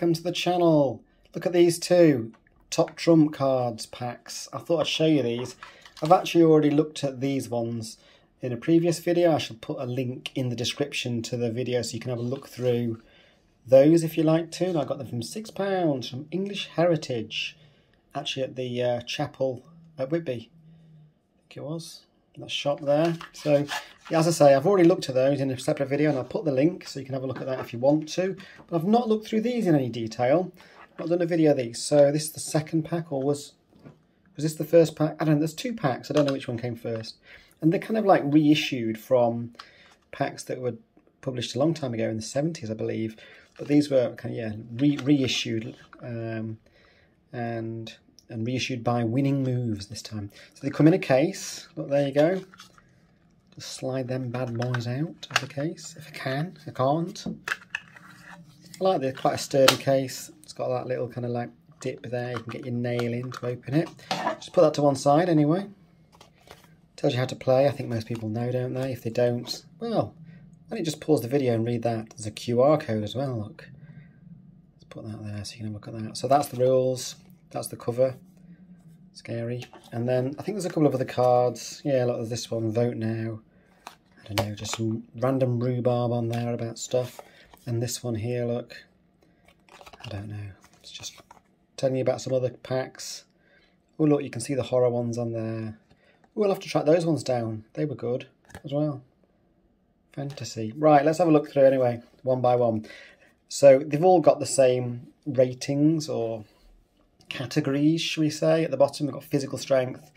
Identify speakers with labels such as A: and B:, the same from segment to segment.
A: welcome to the channel. Look at these two top trump cards packs. I thought I'd show you these. I've actually already looked at these ones in a previous video. I shall put a link in the description to the video so you can have a look through those if you like to. And I got them from £6 from English Heritage, actually at the chapel at Whitby, I think it was. That shop there. So yeah, as I say, I've already looked at those in a separate video and I'll put the link so you can have a look at that if you want to. But I've not looked through these in any detail. I've not done a video of these. So this is the second pack, or was this the first pack? I don't know, there's two packs. I don't know which one came first. And they're kind of like reissued from packs that were published a long time ago in the 70s, I believe. But these were kind of, yeah, reissued and reissued by Winning Moves this time. So they come in a case. Look, there you go. Just slide them bad boys out of the case if I can. I can't. I like this, quite a sturdy case. It's got that little kind of like dip there. You can get your nail in to open it. Just put that to one side anyway. Tells you how to play. I think most people know, don't they? If they don't, well, why don't you just pause the video and read that? There's a QR code as well, look. Let's put that there so you can have a look at that. So that's the rules. That's the cover. Scary. And then I think there's a couple of other cards. Yeah, look, there's this one, Vote Now. I don't know, just some random rhubarb on there about stuff. And this one here, look. I don't know. It's just telling you about some other packs. Oh, look, you can see the horror ones on there. Oh, we'll have to track those ones down. They were good as well. Fantasy. Right, let's have a look through anyway, one by one. So they've all got the same ratings or categories, shall we say. At the bottom we've got physical strength,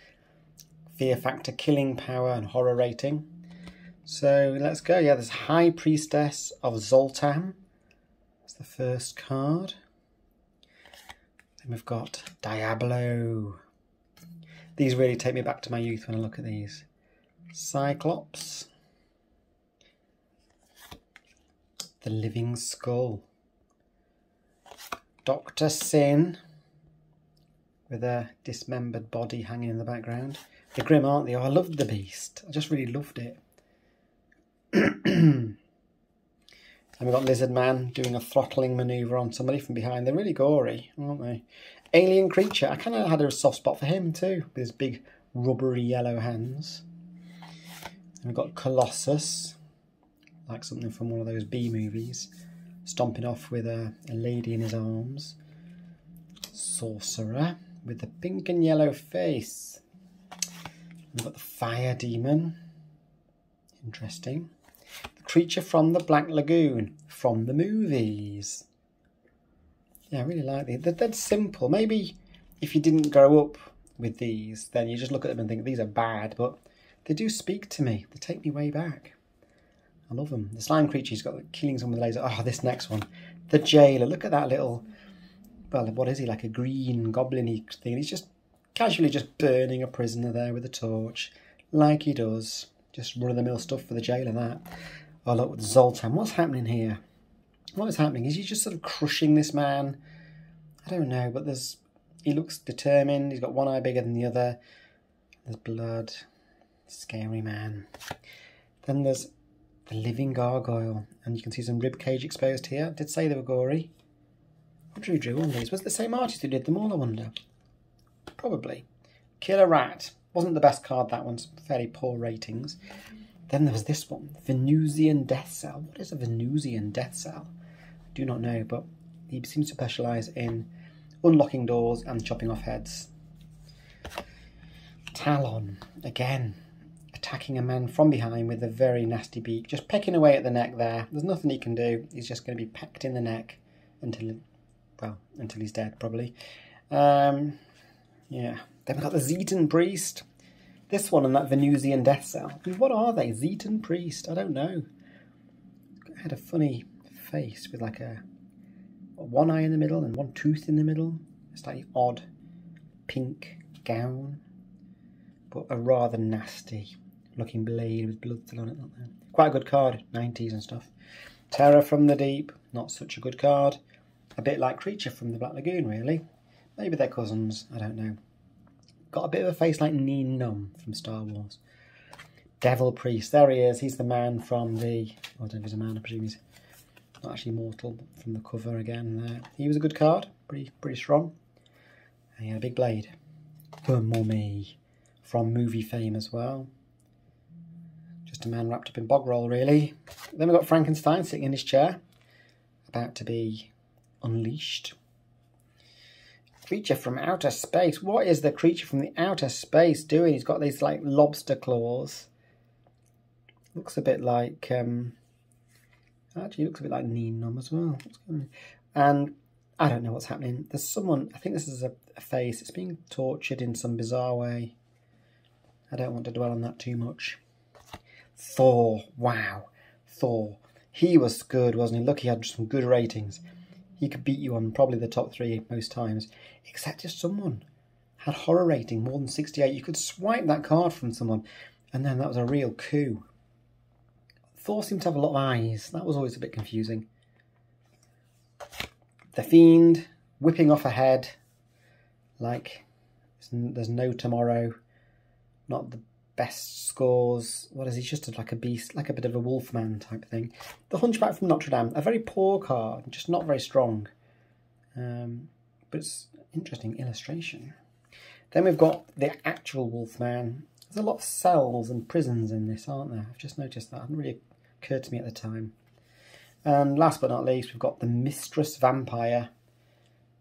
A: fear factor, killing power and horror rating. So let's go. Yeah, there's High Priestess of Zoltan. That's the first card. Then we've got Diablo. These really take me back to my youth when I look at these. Cyclops. The Living Skull. Dr. Sin, with a dismembered body hanging in the background. They're grim, aren't they? Oh, I loved the Beast. I just really loved it. And we've got Lizard Man doing a throttling manoeuvre on somebody from behind. They're really gory, aren't they? Alien Creature. I kind of had a soft spot for him too, with his big rubbery yellow hands. And we've got Colossus, like something from one of those B movies, stomping off with a lady in his arms. Sorcerer with the pink and yellow face. We've got the Fire Demon. Interesting. The Creature from the Black Lagoon from the movies. Yeah, I really like these. They're simple. Maybe if you didn't grow up with these, then you just look at them and think these are bad, but they do speak to me. They take me way back. I love them. The Slime Creature's got the killing someone with a laser. Oh, this next one. The Jailer. Look at that little, well, what is he, like a green goblin-y thing? He's just casually just burning a prisoner there with a torch, like he does. Just run-of-the-mill stuff for the Jailer, that. Oh, look, with Zoltan. What's happening here? What is happening? Is he just sort of crushing this man? I don't know, but he looks determined. He's got one eye bigger than the other. There's blood. Scary man. Then there's the Living Gargoyle, and you can see some rib cage exposed here. I did say they were gory. I wonder who drew all these. Was it the same artist who did them all, I wonder? Probably. Killer Rat. Wasn't the best card, that one's fairly poor ratings. Then there was this one, Venusian Death Cell. What is a Venusian Death Cell? I do not know, but he seems to specialise in unlocking doors and chopping off heads. Talon, again, attacking a man from behind with a very nasty beak, just pecking away at the neck there. There's nothing he can do. He's just going to be pecked in the neck until he's dead, probably. Yeah. Then we've got the Zetan Priest. This one and that Venusian Death Cell. I mean, what are they? Zetan Priest? I don't know. It had a funny face with like one eye in the middle and one tooth in the middle. A slightly odd pink gown. But a rather nasty looking blade with blood still on it. Quite a good card. 90s and stuff. Terror from the Deep. Not such a good card. A bit like Creature from the Black Lagoon, really. Maybe they're cousins. I don't know. Got a bit of a face like Nien Nunb from Star Wars. Devil Priest. There he is. He's the man from the... I don't know if he's a man. I presume he's not actually mortal from the cover again there. He was a good card, pretty strong. And he had a big blade. The Mummy, from movie fame as well. Just a man wrapped up in bog roll, really. Then we've got Frankenstein sitting in his chair, about to be unleashed. Creature from outer space. What is the creature from the outer space doing? He's got these like lobster claws. Looks a bit like actually looks a bit like Neenom as well. And I don't know what's happening. There's someone, I think this is a face. It's being tortured in some bizarre way. I don't want to dwell on that too much. Thor. Wow. Thor. He was good, wasn't he? Look, he had some good ratings. He could beat you on probably the top 3 most times. Except if someone had horror rating more than 68, you could swipe that card from someone. And then that was a real coup. Thor seemed to have a lot of eyes. That was always a bit confusing. The Fiend whipping off a head like there's no tomorrow. Not the best scores. What is he? Just like a beast, like a bit of a Wolfman type thing. The Hunchback from Notre Dame, a very poor card, just not very strong. But it's interesting illustration. Then we've got the actual Wolfman. There's a lot of cells and prisons in this, aren't there? I've just noticed that. It hadn't really occurred to me at the time. And last but not least, we've got the Mistress Vampire.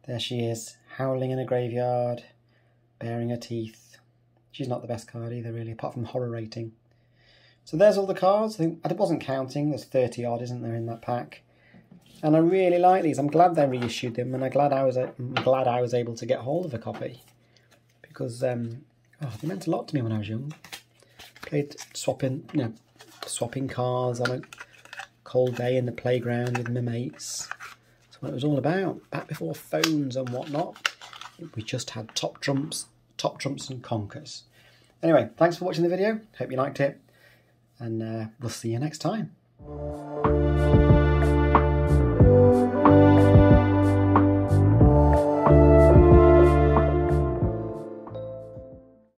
A: There she is, howling in a graveyard, baring her teeth. She's not the best card either, really, apart from horror rating. So there's all the cards. I wasn't counting. There's 30 odd, isn't there, in that pack? And I really like these. I'm glad they reissued them, and I'm glad I was able to get hold of a copy, because they meant a lot to me when I was young. Played swapping cards on a cold day in the playground with my mates. That's what it was all about. Back before phones and whatnot, we just had top trumps and conkers. Anyway, thanks for watching the video. Hope you liked it, and we'll see you next time.